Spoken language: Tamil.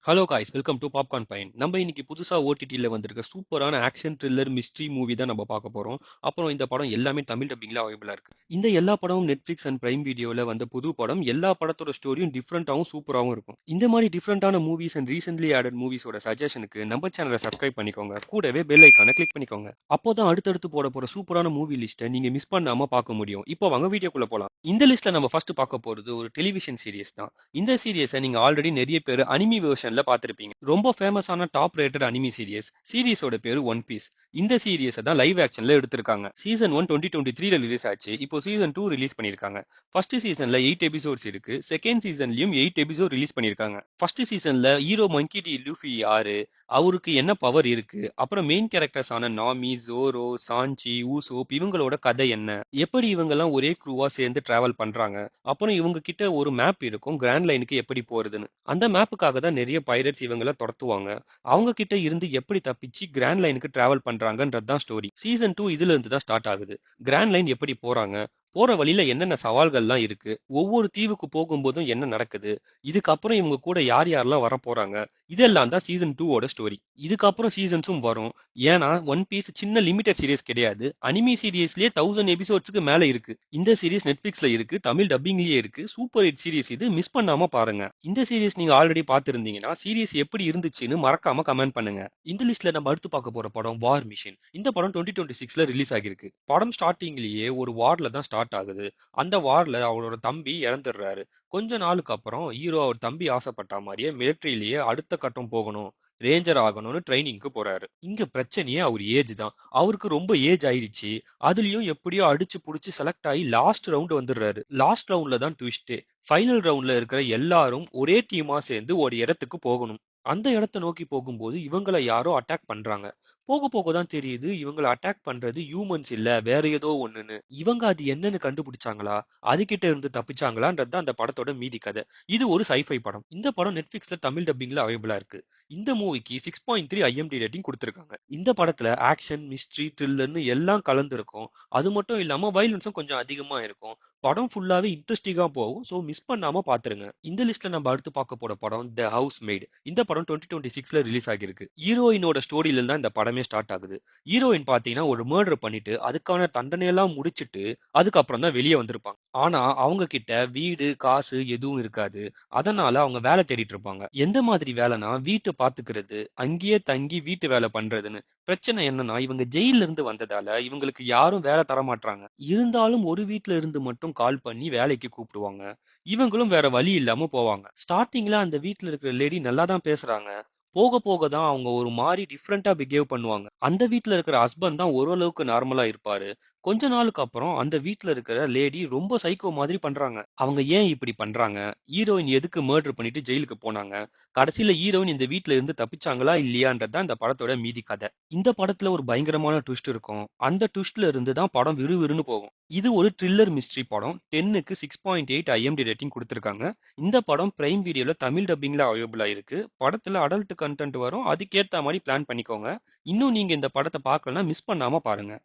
Hello guys, welcome to Popcorn Pine. நம்ம இன்னைக்கு புதுசா ஓடிடில வந்திருக்க சூப்பரான ஆக்ஷன் த்ரில்லர் மிஸ்ட்ரி மூவி தான் நம்ம பார்க்க போறோம். அப்புறம் இந்த படம் எல்லாமே தமிழ் டப்பிங்ல அவைலபிளா இருக்கு. இந்த எல்லா படமும் நெட்ஃபிளிக்ஸ் அண்ட் பிரைம் வீடியோல வந்த புது படம். எல்லா படத்தோட ஸ்டோரியும் டிஃப்ரெண்டாவும் சூப்பராகவும் இருக்கும். இந்த மாதிரி டிஃப்ரெண்டான மூவிஸ் அண்ட் ரீசென்ட்லி ஆடட் மூவிஸோட சஜஷனுக்கு நம்ம சேனலை சப்ஸ்கிரைப் பண்ணிக்கோங்க. கூடவே பெல் ஐக்கானை கிளிக் பண்ணிக்கோங்க. அப்போதான் அடுத்தடுத்து போட போற சூப்பரான மூவி லிஸ்ட்டை நீங்க மிஸ் பண்ணாம பார்க்க முடியும். இப்போ வாங்க வீடியோக்குள்ள போலாம். இந்த லிஸ்ட்ல நம்ம ஃபர்ஸ்ட் பார்க்க போறது ஒரு டெலிவிஷன் சீரிஸ் தான். இந்த சீரியஸை நீங்க ஆல்ரெடி நிறைய பேர் அனிமி வெர்ஷன்ல பார்த்திருப்பீங்க. ரொம்ப ஃபேமஸான டாப் ரேட்டட் அனிமி சீரிஸோட பேரு ஒன் பீஸ். இந்த சீரியஸை தான் லைவ் ஆக்ஷன்ல எடுத்திருக்காங்க. சீசன் 1 2023ல ரிலீஸ் ஆச்சு. இப்போ சீசன் 2 ரிலீஸ் பண்ணிருக்காங்க. ஃபர்ஸ்ட் சீசன்ல 8 எபிசோட்ஸ் இருக்கு. செகண்ட் சீசன்லயும் 8 எபிசோட் ரிலீஸ் பண்ணிருக்காங்க. ஃபர்ஸ்ட் சீசன்ல ஹீரோ மங்கி டி லூஃபி யாரு, அவருக்கு என்ன பவர் இருக்கு, அப்புறம் மெயின் கேரக்டர்ஸான நாமி, ஜோரோ, சாஞ்சி, ஊசோப் இவங்களோட கதை என்ன, எப்படி இவங்கெல்லாம் ஒரே க்ரூவா சேர்ந்து டிராவல் பண்றாங்க, அப்புறம் இவங்க கிட்ட ஒரு மேப் இருக்கும் கிராண்ட் லைனுக்கு எப்படி போறதுன்னு. அந்த மேப்புக்காக தான் நிறைய பைரட்ஸ் இவங்கள துரத்துவாங்க. அவங்க கிட்ட இருந்து எப்படி தப்பிச்சு கிராண்ட் லைனுக்கு டிராவல் பண்றாங்கன்றது தான் ஸ்டோரி. சீசன் 2 இதுல இருந்து தான் ஸ்டார்ட் ஆகுது. கிராண்ட் லைன் எப்படி போறாங்க, போற வழியில என்னென்ன சவால்கள்லாம் இருக்கு, ஒவ்வொரு தீவுக்கு போகும்போதும் என்ன நடக்குது, இதுக்கப்புறம் இவங்க கூட யார் யாரெல்லாம் வர போறாங்க, இதெல்லாம் தான் சீசன் 2 ஓட ஸ்டோரி. இதுக்கப்புறம் சீசன்ஸும் வரும். ஏன்னா ஒன் பீஸ் சின்ன லிமிடெட் சீரிஸ் கிடையாது. அனிமி சீரிஸ்லயே 1000 எபிசோட்ஸ்க்கு மேல இருக்கு. இந்த சீரிஸ் நெட்ஃபிளிக்ஸ்ல இருக்கு, தமிழ் டப்பிங்லயே இருக்கு. சூப்பர் ஹிட் சீரிஸ் இது, மிஸ் பண்ணாம பாருங்க. இந்த சீரிஸ் நீங்க ஆல்ரெடி பார்த்திருந்தீங்கன்னா சீரிஸ் எப்படி இருந்துச்சுன்னு மறக்காம கமெண்ட் பண்ணுங்க. இந்த லிஸ்ட்ல நம்ம அடுத்து பார்க்க போற படம் வார் மிஷின். இந்த படம் 2026ல ரிலீஸ் ஆகிருக்கு. படம் ஸ்டார்டிங்லயே ஒரு வார்ல தான் ஸ்டார்ட் ஆகுது. அந்த வார்ல அவரோட தம்பி இறந்துடுறாரு. கொஞ்ச நாளுக்கு அப்புறம் ஹீரோ அவர் தம்பி ஆசைப்பட்ட மாதிரியே மிலிட்டரியிலேயே அடுத்த கட்டம் போகணும், ரேஞ்சர் ஆகணும்னு ட்ரைனிங்க்கு போறாரு. இங்க பிரச்சனையே அவர் ஏஜ் தான். அவருக்கு ரொம்ப ஏஜ் ஆயிடுச்சு. அதுலயும் எப்படியோ அடிச்சு புடிச்சு செலக்ட் ஆகி லாஸ்ட் ரவுண்ட் வந்துடுறாரு. லாஸ்ட் ரவுண்ட்ல தான் ட்விஸ்டே. ஃபைனல் ரவுண்ட்ல இருக்கிற எல்லாரும் ஒரே டீமா சேர்ந்து ஒரு இடத்துக்கு போகணும். அந்த இடத்தை நோக்கி போகும்போது இவங்கள யாரோ அட்டாக் பண்றாங்க. போக போக தான் தெரியுது இவங்களை அட்டாக் பண்றது ஹியூமன்ஸ் இல்ல, வேற ஏதோ ஒண்ணுன்னு. இவங்க அது என்னன்னு கண்டுபிடிச்சாங்களா, அதுகிட்ட இருந்து தப்பிச்சாங்களான்றது தான் அந்த படத்தோட மீதி கதை. இது ஒரு sci-fi படம். இந்த படம் நெட்ஃபிளிக்ஸ்ல தமிழ் டப்பிங்ல அவைலபிளா இருக்கு. இந்த மூவிக்கு 6.3 IMDb ரேட்டிங் கொடுத்திருக்காங்க. இந்த படத்துல ஆக்ஷன், மிஸ்ட்ரி, த்ரில்லர்னு எல்லாம் கலந்துருக்கும். அது மட்டும் இல்லாம வயலன்ஸும் கொஞ்சம் அதிகமா இருக்கும். படம் ஃபுல்லாவே இன்ட்ரெஸ்டிங்கா போகும். ஸோ மிஸ் பண்ணாம பாத்துருங்க. இந்த லிஸ்ட்ல நம்ம அடுத்து பார்க்க போற படம் த ஹவுஸ் மேட். இந்த படம் 2026ல ரிலீஸ் ஆகிருக்கு. ஹீரோயினோட ஸ்டோரியில தான் இந்த படமே ஸ்டார்ட் ஆகுது. ஹீரோயின் பாத்தீங்கன்னா ஒரு மர்டர் பண்ணிட்டு அதுக்கான தண்டனையெல்லாம் முடிச்சிட்டு அதுக்கப்புறம் தான் வெளியே வந்திருப்பாங்க. ஆனா அவங்க கிட்ட வீடு, காசு எதுவும் இருக்காது. அதனால அவங்க வேலை தேடிட்டு இருப்பாங்க. எந்த மாதிரி வேலைனா வீட்டை பாத்துக்கிறது, அங்கேயே தங்கி வீட்டு வேலை பண்றதுன்னு. பிரச்சனை என்னன்னா இவங்க ஜெயில இருந்து வந்ததால இவங்களுக்கு யாரும் வேலை தர மாட்டாங்க. இருந்தாலும் ஒரு வீட்ல இருந்து மட்டும் கால் பண்ணி வேலைக்கு கூப்பிடுவாங்க. இவங்களும் வேற வழி இல்லாம போவாங்க. ஸ்டார்டிங்ல அந்த வீட்ல இருக்கிற லேடி நல்லா தான் பேசுறாங்க. போக போக தான் அவங்க ஒரு மாதிரி டிஃப்ரெண்டா பிஹேவ் பண்ணுவாங்க. அந்த வீட்ல இருக்கிற ஹஸ்பண்ட் தான் ஓரளவுக்கு நார்மலா இருப்பாரு. கொஞ்ச நாளுக்கு அப்புறம் அந்த வீட்ல இருக்கிற லேடி ரொம்ப சைக்கோ மாதிரி பண்றாங்க. அவங்க ஏன் இப்படி பண்றாங்க, ஹீரோயின் எதுக்கு மர்டர் பண்ணிட்டு ஜெயிலுக்கு போனாங்க, கடைசியில ஹீரோயின் இந்த வீட்ல இருந்து தப்பிச்சாங்களா இல்லையான்றது தான் இந்த படத்தோட மீதி கதை. இந்த படத்துல ஒரு பயங்கரமான ட்விஸ்ட் இருக்கும். அந்த ட்விஸ்ட்ல இருந்து தான் படம் விறுவிறுன்னு போகும். இது ஒரு த்ரில்லர் மிஸ்ட்ரி படம். 10க்கு 6.8 IMDb ரேட்டிங் கொடுத்திருக்காங்க. இந்த படம் பிரைம் வீடியோல தமிழ் டப்பிங்ல அவைலபிளா இருக்கு. படத்துல அடல்ட் கண்டென்ட் வரும். அதுக்கேத்த மாதிரி பிளான் பண்ணிக்கோங்க. இன்னும் நீங்க இந்த படத்தை பார்க்கலன்னா மிஸ் பண்ணாம பாருங்க.